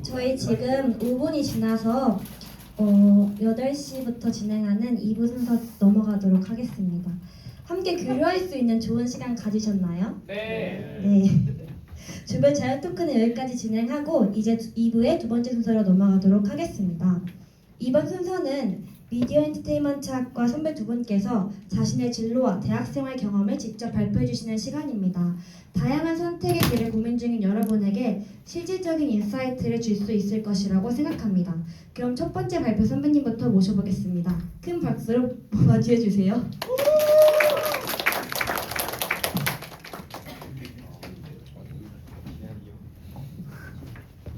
저희 지금 5분이 지나서 8시부터 진행하는 2부 순서 넘어가도록 하겠습니다. 함께 교류할 수 있는 좋은 시간 가지셨나요? 네. 주변 자유 토크는 여기까지 진행하고 이제 2부의 두 번째 순서로 넘어가도록 하겠습니다. 이번 순서는 미디어 엔터테인먼트 학과 선배 두 분께서 자신의 진로와 대학생활 경험을 직접 발표해 주시는 시간입니다. 다양한 선택의 길을 고민 중인 여러분에게 실질적인 인사이트를 줄 수 있을 것이라고 생각합니다. 그럼 첫 번째 발표 선배님부터 모셔보겠습니다. 큰 박수로 맞이해 주세요.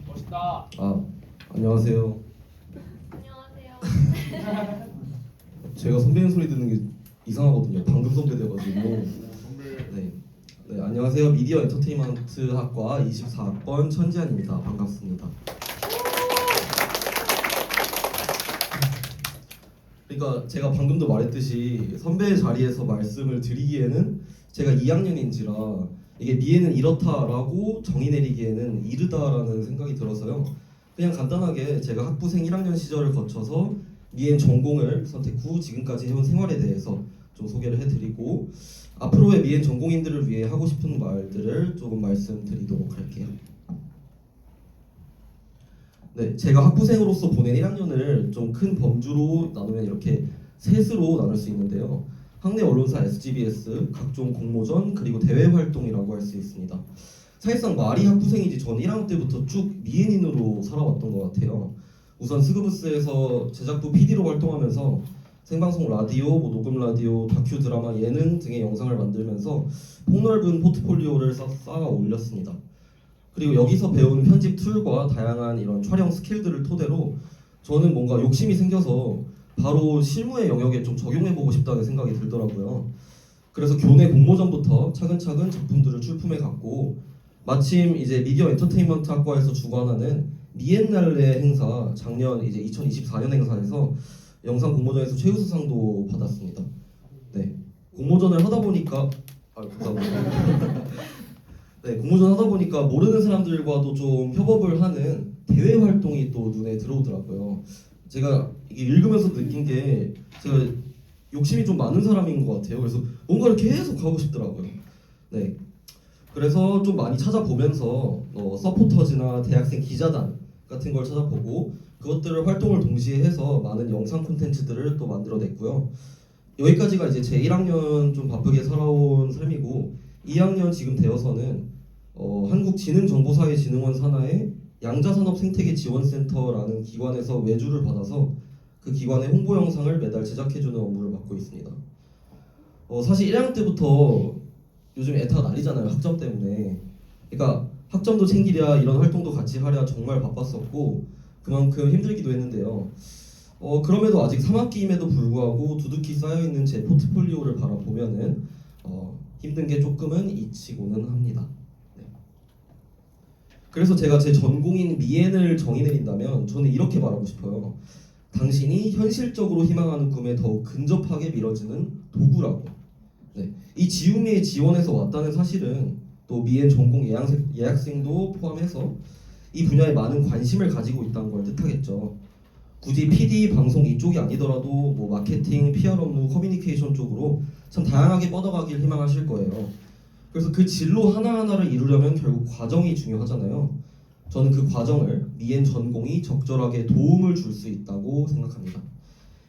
멋있다. 안녕하세요. 제가 선배님 소리 듣는 게 이상하거든요. 방금 선배 돼가지고. 네, 안녕하세요. 미디어 엔터테인먼트 학과 24학번 천지환입니다. 반갑습니다. 그러니까 제가 방금도 말했듯이 선배의 자리에서 말씀을 드리기에는 제가 2학년인지라 이게 미에는 이렇다라고 정의 내리기에는 이르다라는 생각이 들어서요. 그냥 간단하게 제가 학부생 1학년 시절을 거쳐서 미엔 전공을 선택 후 지금까지 해온 생활에 대해서 좀 소개를 해드리고 앞으로의 미엔 전공인들을 위해 하고 싶은 말들을 조금 말씀드리도록 할게요. 네, 제가 학부생으로서 보낸 1학년을 좀 큰 범주로 나누면 이렇게 셋으로 나눌 수 있는데요. 학내 언론사 SGBS, 각종 공모전, 그리고 대외 활동이라고 할 수 있습니다. 사실상 말이 학부생이지 전 1학년 때부터 쭉 미엔인으로 살아왔던 것 같아요. 우선 스그부스에서 제작부 PD로 활동하면서 생방송 라디오, 녹음 라디오, 다큐 드라마, 예능 등의 영상을 만들면서 폭넓은 포트폴리오를 쌓아 올렸습니다. 그리고 여기서 배운 편집 툴과 다양한 이런 촬영 스킬들을 토대로 저는 뭔가 욕심이 생겨서 바로 실무의 영역에 좀 적용해보고 싶다는 생각이 들더라고요. 그래서 교내 공모전부터 차근차근 작품들을 출품해 갔고 마침 이제 미디어 엔터테인먼트 학과에서 주관하는 미엔날레 행사 작년 이제 2024년 행사에서 영상 공모전에서 최우수상도 받았습니다. 네, 공모전을 하다 보니까 감사합니다. 네, 공모전 하다 보니까 모르는 사람들과도 좀 협업을 하는 대외 활동이 또 눈에 들어오더라고요. 제가 이게 읽으면서 느낀 게 제가 욕심이 좀 많은 사람인 것 같아요. 그래서 뭔가를 계속 하고 싶더라고요. 네, 그래서 좀 많이 찾아보면서 서포터즈나 대학생 기자단 같은 걸 찾아보고 그것들을 활동을 동시에 해서 많은 영상 콘텐츠들을 또 만들어냈고요. 여기까지가 이제 제 1학년 좀 바쁘게 살아온 삶이고 2학년 지금 되어서는 한국지능정보사회진흥원 산하의 양자산업생태계지원센터라는 기관에서 외주를 받아서 그 기관의 홍보 영상을 매달 제작해주는 업무를 맡고 있습니다. 사실 1학년 때부터 요즘 애타가 난리잖아요. 학점 때문에. 그러니까 학점도 챙기랴 이런 활동도 같이 하랴 정말 바빴었고 그만큼 힘들기도 했는데요. 그럼에도 아직 3학기임에도 불구하고 두둑히 쌓여있는 제 포트폴리오를 바라보면은 힘든 게 조금은 잊히고는 합니다. 네. 그래서 제가 제 전공인 미엔을 정의 내린다면 저는 이렇게 말하고 싶어요. 당신이 현실적으로 희망하는 꿈에 더욱 근접하게 미뤄지는 도구라고. 네. 이 지우미의 지원에서 왔다는 사실은 또 미엔 전공 예학생도 포함해서 이 분야에 많은 관심을 가지고 있다는 걸 뜻하겠죠. 굳이 PD, 방송 이쪽이 아니더라도 뭐 마케팅, PR 업무, 커뮤니케이션 쪽으로 참 다양하게 뻗어가길 희망하실 거예요. 그래서 그 진로 하나하나를 이루려면 결국 과정이 중요하잖아요. 저는 그 과정을 미엔 전공이 적절하게 도움을 줄 수 있다고 생각합니다.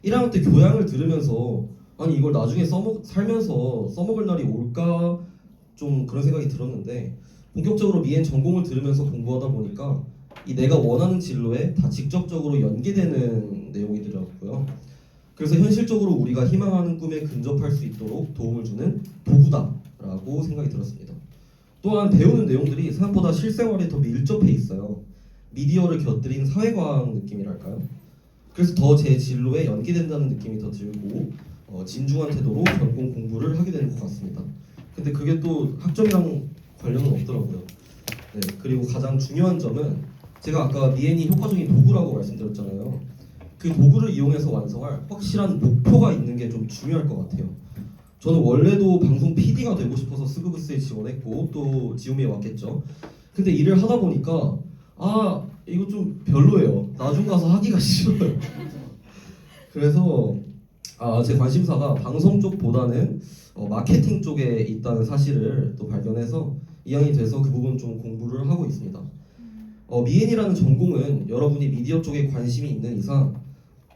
1학년 때 교양을 들으면서 아니 이걸 나중에 살면서 써먹을 날이 올까 좀 그런 생각이 들었는데 본격적으로 미엔 전공을 들으면서 공부하다 보니까 이 내가 원하는 진로에 다 직접적으로 연계되는 내용이더라고요. 그래서 현실적으로 우리가 희망하는 꿈에 근접할 수 있도록 도움을 주는 도구다라고 생각이 들었습니다. 또한 배우는 내용들이 생각보다 실생활에 더 밀접해 있어요. 미디어를 곁들인 사회과학 느낌이랄까요? 그래서 더 제 진로에 연계된다는 느낌이 더 들고 진중한 태도로 전공 공부를 하게 되는 것 같습니다. 근데 그게 또 학점이랑 관련은 없더라고요. 네, 그리고 가장 중요한 점은 제가 아까 미엔이 효과적인 도구라고 말씀드렸잖아요. 그 도구를 이용해서 완성할 확실한 목표가 있는 게 좀 중요할 것 같아요. 저는 원래도 방송 PD가 되고 싶어서 스그부스에 지원했고 또 지우미에 왔겠죠. 근데 일을 하다 보니까 이거 좀 별로예요. 나중 가서 하기가 싫어요. 그래서 제 관심사가 방송 쪽보다는 마케팅 쪽에 있다는 사실을 또 발견해서 이왕이 돼서 그 부분 좀 공부를 하고 있습니다. 미엔이라는 전공은 여러분이 미디어 쪽에 관심이 있는 이상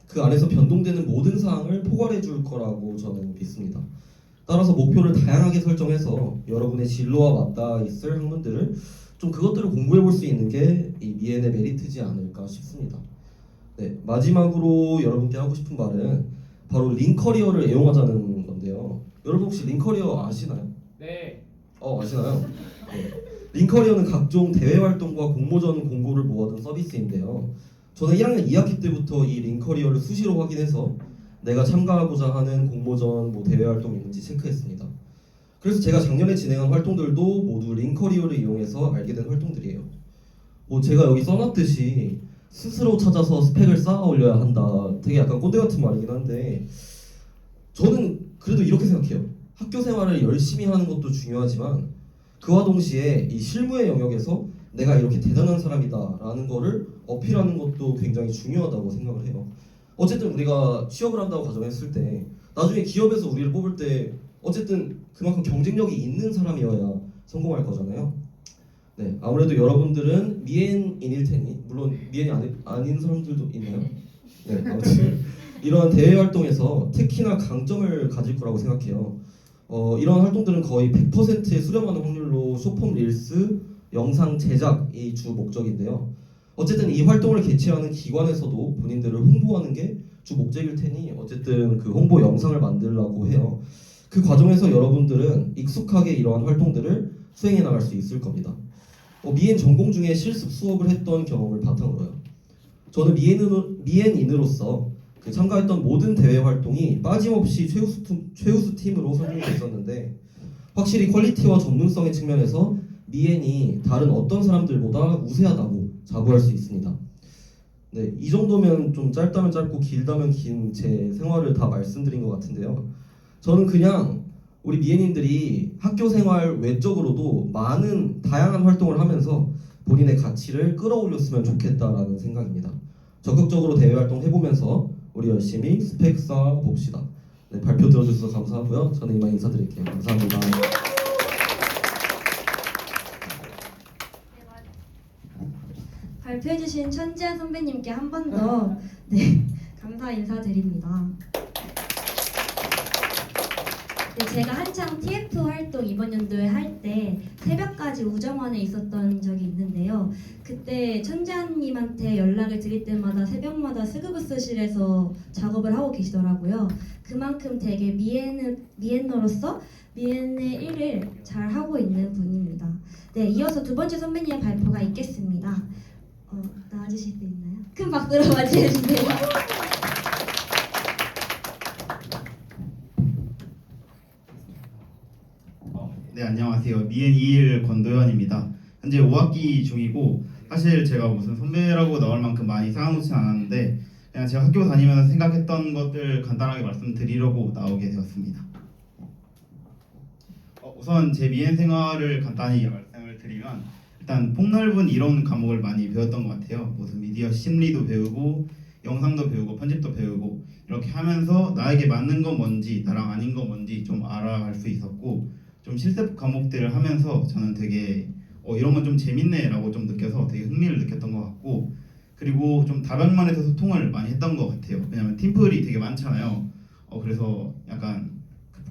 그 안에서 변동되는 모든 사항을 포괄해 줄 거라고 저는 믿습니다. 따라서 목표를 다양하게 설정해서 여러분의 진로와 맞닿아 있을 학문들을 좀 그것들을 공부해 볼 수 있는 게 이 미엔의 메리트지 않을까 싶습니다. 네, 마지막으로 여러분께 하고 싶은 말은 바로 링커리어를 애용하자는 건데요. 여러분 혹시 링커리어 아시나요? 네. 아시나요? 네. 링커리어는 각종 대외 활동과 공모전 공고를 모아둔 서비스인데요. 저는 1학년 2학기 때부터 이 링커리어를 수시로 확인해서 내가 참가하고자 하는 공모전, 대외 활동이 있는지 체크했습니다. 그래서 제가 작년에 진행한 활동들도 모두 링커리어를 이용해서 알게 된 활동들이에요. 제가 여기 써놨듯이 스스로 찾아서 스펙을 쌓아 올려야 한다. 되게 약간 꼰대 같은 말이긴 한데 저는 그래도 이렇게 생각해요. 학교 생활을 열심히 하는 것도 중요하지만 그와 동시에 이 실무의 영역에서 내가 이렇게 대단한 사람이다라는 거를 어필하는 것도 굉장히 중요하다고 생각을 해요. 어쨌든 우리가 취업을 한다고 가정했을 때 나중에 기업에서 우리를 뽑을 때 어쨌든 그만큼 경쟁력이 있는 사람이어야 성공할 거잖아요. 네, 아무래도 여러분들은 미엔인일 테니 물론 미엔이 아닌 사람들도 있나요? 네, 아무튼 이러한 대외 활동에서 특히나 강점을 가질 거라고 생각해요. 이런 활동들은 거의 100%에 수렴하는 확률로 쇼폼 릴스, 영상 제작이 주 목적인데요. 어쨌든 이 활동을 개최하는 기관에서도 본인들을 홍보하는 게 주 목적일 테니 어쨌든 그 홍보 영상을 만들려고 해요. 그 과정에서 여러분들은 익숙하게 이러한 활동들을 수행해 나갈 수 있을 겁니다. 미엔 전공 중에 실습 수업을 했던 경험을 바탕으로요. 저는 미엔인으로서 그 참가했던 모든 대회 활동이 빠짐없이 최우수 팀으로 선정됐었는데 확실히 퀄리티와 전문성의 측면에서 미엔이 다른 어떤 사람들보다 우세하다고 자부할 수 있습니다. 네, 이 정도면 좀 짧다면 짧고 길다면 긴 제 생활을 다 말씀드린 것 같은데요. 저는 그냥 우리 미엔인들이 학교 생활 외적으로도 많은 다양한 활동을 하면서 본인의 가치를 끌어올렸으면 좋겠다라는 생각입니다. 적극적으로 대외 활동 해보면서 우리 열심히 스펙 쌓아 봅시다. 네, 발표 들어주셔서 감사하고요. 저는 이만 인사드릴게요. 감사합니다. 발표해주신 천지아 선배님께 한 번 더 네, 감사 인사드립니다. 네, 제가 한창 TF 활동 이번 연도에 할 때 새벽까지 우정원에 있었던 적이 있는데요. 그때 천지아님한테 연락을 드릴 때마다 새벽마다 스그부스실에서 작업을 하고 계시더라고요. 그만큼 되게 미엔너로서 미엔의 일을 잘 하고 있는 분입니다. 네, 이어서 두 번째 선배님의 발표가 있겠습니다. 나와주실 수 있나요? 큰 박수로 맞이해주세요. 네, 안녕하세요. 미엔 2일 권도현입니다. 현재 5학기 중이고 사실 제가 무슨 선배라고 나올 만큼 많이 쌓아놓진 않았는데 그냥 제가 학교 다니면서 생각했던 것들 간단하게 말씀드리려고 나오게 되었습니다. 우선 제 미엔 생활을 간단히 말씀을 드리면 일단 폭넓은 이론 과목을 많이 배웠던 것 같아요. 무슨 미디어 심리도 배우고 영상도 배우고 편집도 배우고 이렇게 하면서 나에게 맞는 건 뭔지 나랑 아닌 건 뭔지 좀 알아갈 수 있었고 좀 실습 과목들을 하면서 저는 되게 이런 건 좀 재밌네 라고 좀 느껴서 되게 흥미를 느꼈던 것 같고 그리고 좀 다방면에서 소통을 많이 했던 것 같아요. 왜냐면 팀플이 되게 많잖아요. 그래서 약간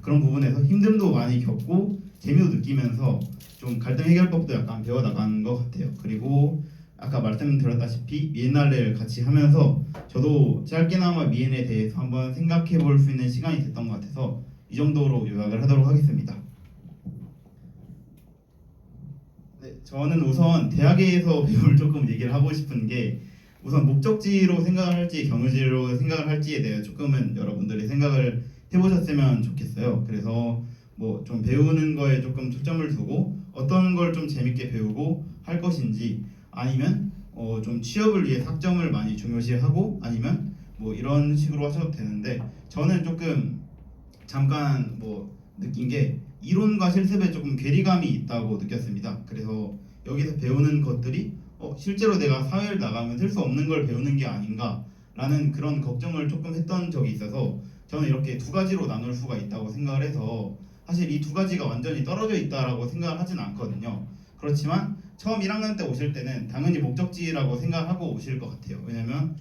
그런 부분에서 힘듦도 많이 겪고 재미도 느끼면서 좀 갈등 해결법도 약간 배워나간 것 같아요. 그리고 아까 말씀드렸다시피 미엔날레를 같이 하면서 저도 짧게나마 미엔에 대해서 한번 생각해 볼 수 있는 시간이 됐던 것 같아서 이 정도로 요약을 하도록 하겠습니다. 네, 저는 우선 대학에서 배울 조금 얘기를 하고 싶은 게 우선 목적지로 생각을 할지 경유지로 생각을 할지에 대해 조금은 여러분들이 생각을 해보셨으면 좋겠어요. 그래서 뭐 좀 배우는 거에 조금 초점을 두고 어떤 걸 좀 재밌게 배우고 할 것인지 아니면 좀 취업을 위해 학점을 많이 중요시하고 아니면 뭐 이런 식으로 하셔도 되는데 저는 조금 잠깐 뭐 느낀 게 이론과 실습에 조금 괴리감이 있다고 느꼈습니다. 그래서 여기서 배우는 것들이 실제로 내가 사회를 나가면 쓸 수 없는 걸 배우는 게 아닌가라는 그런 걱정을 조금 했던 적이 있어서 저는 이렇게 두 가지로 나눌 수가 있다고 생각을 해서 사실 이 두 가지가 완전히 떨어져 있다라고 생각을 하진 않거든요. 그렇지만 처음 1학년 때 오실 때는 당연히 목적지라고 생각하고 오실 것 같아요. 왜냐면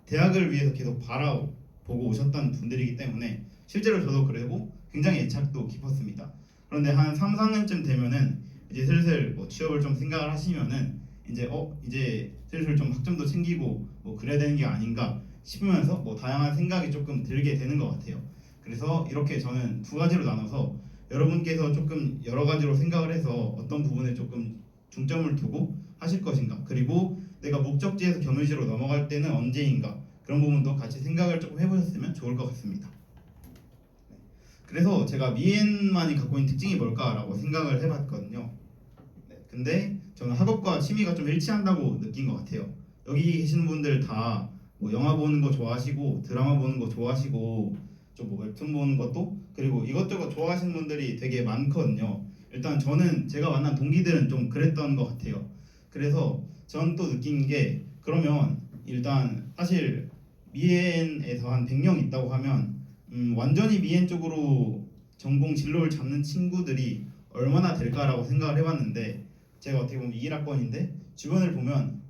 대학을 위해서 계속 바라보고 오셨던 분들이기 때문에 실제로 저도 그러고 굉장히 애착도 깊었습니다. 그런데 한 3, 4학년쯤 되면은 이제 슬슬 뭐 취업을 좀 생각을 하시면은 이제 슬슬 좀 학점도 챙기고 뭐 그래야 되는 게 아닌가 싶으면서 뭐 다양한 생각이 조금 들게 되는 것 같아요. 그래서 이렇게 저는 두 가지로 나눠서 여러분께서 조금 여러 가지로 생각을 해서 어떤 부분에 조금 중점을 두고 하실 것인가, 그리고 내가 목적지에서 경유지로 넘어갈 때는 언제인가, 그런 부분도 같이 생각을 조금 해보셨으면 좋을 것 같습니다. 그래서 제가 미엔만이 갖고 있는 특징이 뭘까라고 생각을 해봤거든요. 근데 저는 학업과 취미가 좀 일치한다고 느낀 것 같아요. 여기 계시는 분들 다 뭐 영화 보는 거 좋아하시고 드라마 보는 거 좋아하시고 좀 뭐 웹툰 보는 것도, 그리고 이것저것 좋아하시는 분들이 되게 많거든요. 일단 저는 제가 만난 동기들은 좀 그랬던 것 같아요. 그래서 전 또 느낀 게, 그러면 일단 사실 미엔에서 한 100명 있다고 하면 완전히 미엔 쪽으로 전공 진로를 잡는 친구들이 얼마나 될까라고 생각을 해봤는데, 제가 어떻게 보면 21학번인데 주변을 보면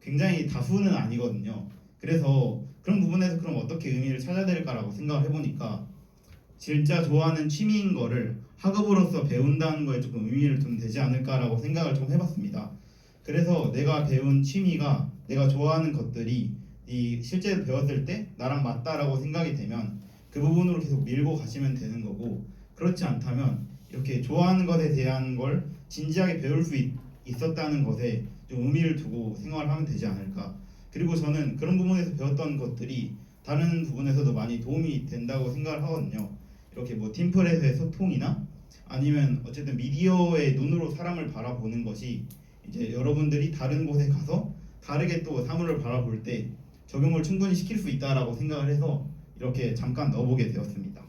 굉장히 다수는 아니거든요. 그래서 그런 부분에서 그럼 어떻게 의미를 찾아야 될까라고 생각을 해보니까, 진짜 좋아하는 취미인 거를 학업으로서 배운다는 거에 조금 의미를 두면 되지 않을까라고 생각을 좀 해봤습니다. 그래서 내가 배운 취미가, 내가 좋아하는 것들이 이 실제로 배웠을 때 나랑 맞다라고 생각이 되면 그 부분으로 계속 밀고 가시면 되는 거고, 그렇지 않다면 이렇게 좋아하는 것에 대한 걸 진지하게 배울 수 있었다는 것에 좀 의미를 두고 생활을 하면 되지 않을까. 그리고 저는 그런 부분에서 배웠던 것들이 다른 부분에서도 많이 도움이 된다고 생각을 하거든요. 이렇게 뭐 팀플에서의 소통이나 아니면 어쨌든 미디어의 눈으로 사람을 바라보는 것이 이제 여러분들이 다른 곳에 가서 다르게 또 사물을 바라볼 때 적용을 충분히 시킬 수 있다라고 생각을 해서 이렇게 잠깐 넣어보게 되었습니다.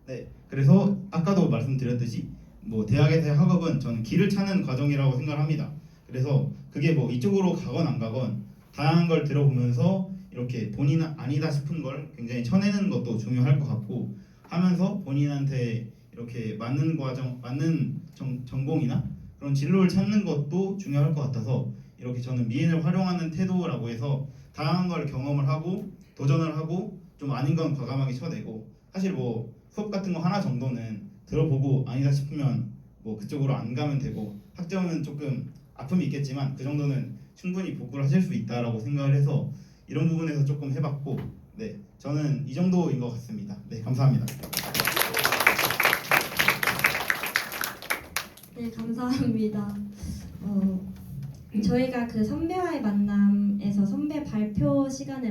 네, 그래서 아까도 말씀드렸듯이 뭐 대학에서의 학업은 저는 길을 찾는 과정이라고 생각합니다. 그래서 그게 뭐 이쪽으로 가건 안 가건 다양한 걸 들어보면서 이렇게 본인 아니다 싶은 걸 굉장히 쳐내는 것도 중요할 것 같고, 하면서 본인한테 이렇게 맞는 과정, 맞는 전공이나 그런 진로를 찾는 것도 중요할 것 같아서 이렇게 저는 미엔을 활용하는 태도라고 해서 다양한 걸 경험을 하고 도전을 하고 좀 아닌 건 과감하게 쳐내고, 사실 뭐 수업 같은 거 하나 정도는 들어보고 아니다 싶으면 뭐 그쪽으로 안 가면 되고, 학점은 조금 아픔이 있겠지만 그 정도는 충분히 복구를 하실 수 있다라고 생각을 해서 이런 부분에서 조금 해봤고, 네, 저는 이 정도인 것 같습니다. 네, 감사합니다. 네, 감사합니다. 저희가 그 선배와의 만남에서 선배 발표 시간을